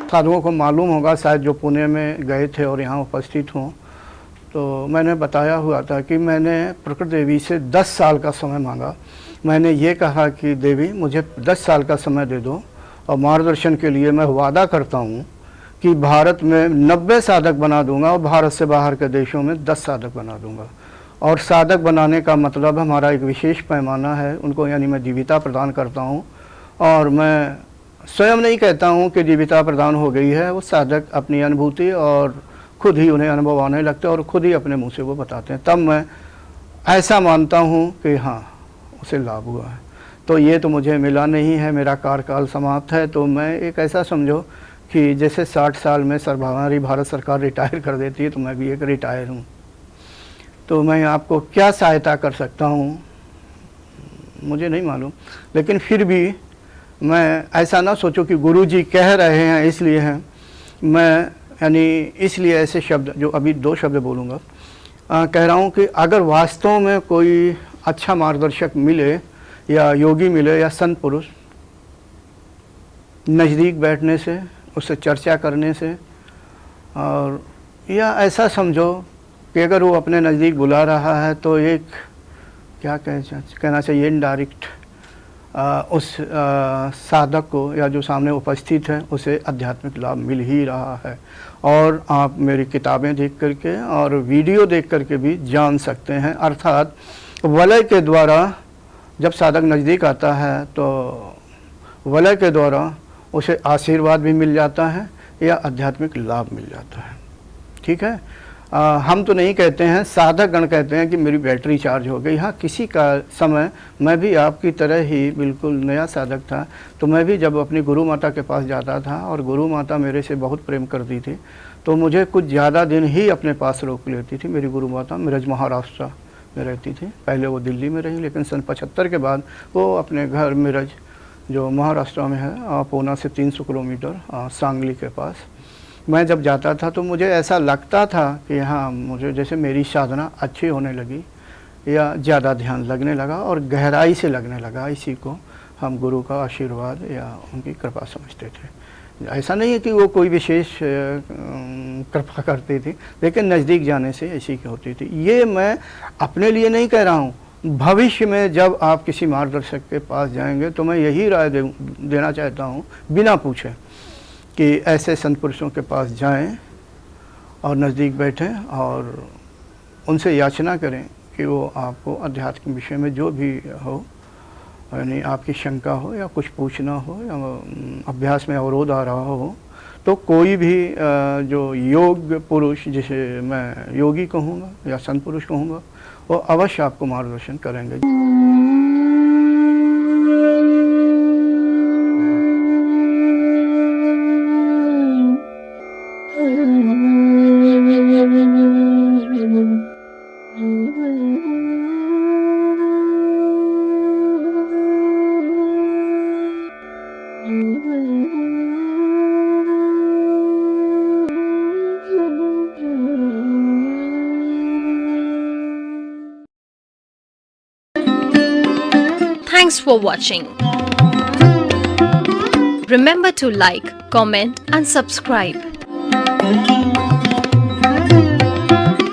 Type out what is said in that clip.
साधुओं को मालूम होगा शायद जो पुणे में गए थे और यहाँ उपस्थित हों, तो मैंने बताया हुआ था कि मैंने प्रकृति देवी से 10 साल का समय मांगा। मैंने ये कहा कि देवी मुझे 10 साल का समय दे दो और मार्गदर्शन के लिए मैं वादा करता हूँ कि भारत में 90 साधक बना दूंगा और भारत से बाहर के देशों में 10 साधक बना दूंगा। और साधक बनाने का मतलब हमारा एक विशेष पैमाना है, उनको यानी मैं जीविता प्रदान करता हूँ। और मैं स्वयं नहीं कहता हूँ कि जीविता प्रदान हो गई है, वो साधक अपनी अनुभूति और खुद ही उन्हें अनुभव आने लगते हैं और खुद ही अपने मुंह से वो बताते हैं, तब मैं ऐसा मानता हूँ कि हाँ उसे लाभ हुआ है। तो ये तो मुझे मिला नहीं है, मेरा कार्यकाल समाप्त है। तो मैं एक ऐसा समझो कि जैसे 60 साल में हमारी भारत सरकार रिटायर कर देती है, तो मैं भी एक रिटायर हूँ। तो मैं आपको क्या सहायता कर सकता हूँ मुझे नहीं मालूम, लेकिन फिर भी मैं ऐसा ना सोचो कि गुरुजी कह रहे हैं इसलिए हैं। मैं यानी इसलिए ऐसे शब्द जो अभी 2 शब्द बोलूँगा, कह रहा हूँ कि अगर वास्तव में कोई अच्छा मार्गदर्शक मिले या योगी मिले या संत पुरुष, नज़दीक बैठने से, उससे चर्चा करने से, और या ऐसा समझो कि अगर वो अपने नज़दीक बुला रहा है तो एक क्या कहना चाहिए इनडायरेक्ट उस साधक को या जो सामने उपस्थित है उसे आध्यात्मिक लाभ मिल ही रहा है। और आप मेरी किताबें देख करके और वीडियो देख करके भी जान सकते हैं। अर्थात वलय के द्वारा जब साधक नज़दीक आता है तो वलय के द्वारा उसे आशीर्वाद भी मिल जाता है या आध्यात्मिक लाभ मिल जाता है। ठीक है, हम तो नहीं कहते हैं, साधक गण कहते हैं कि मेरी बैटरी चार्ज हो गई। हाँ, किसी का समय मैं भी आपकी तरह ही बिल्कुल नया साधक था, तो मैं भी जब अपनी गुरु माता के पास जाता था और गुरु माता मेरे से बहुत प्रेम करती थी, तो मुझे कुछ ज़्यादा दिन ही अपने पास रोक लेती थी। मेरी गुरु माता मिरज महाराष्ट्र में रहती थी, पहले वो दिल्ली में रही, लेकिन सन 75 के बाद वो अपने घर मिरज जो महाराष्ट्र में है, पूना से 300 किलोमीटर सांगली के पास, मैं जब जाता था तो मुझे ऐसा लगता था कि हाँ, मुझे जैसे मेरी साधना अच्छी होने लगी या ज़्यादा ध्यान लगने लगा और गहराई से लगने लगा। इसी को हम गुरु का आशीर्वाद या उनकी कृपा समझते थे। ऐसा नहीं है कि वो कोई विशेष कृपा करती थी, लेकिन नज़दीक जाने से ऐसी की होती थी। ये मैं अपने लिए नहीं कह रहा हूँ, भविष्य में जब आप किसी मार्गदर्शक के पास जाएंगे तो मैं यही राय देना चाहता हूँ बिना पूछे कि ऐसे संत पुरुषों के पास जाएं और नज़दीक बैठें और उनसे याचना करें कि वो आपको आध्यात्मिक विषय में जो भी हो, यानी आपकी शंका हो या कुछ पूछना हो या अभ्यास में अवरोध आ रहा हो, तो कोई भी जो योग पुरुष, जिसे मैं योगी कहूँगा या संत पुरुष कहूँगा, वो अवश्य आपको मार्गदर्शन करेंगे। Thanks for watching. Remember to like, comment and subscribe.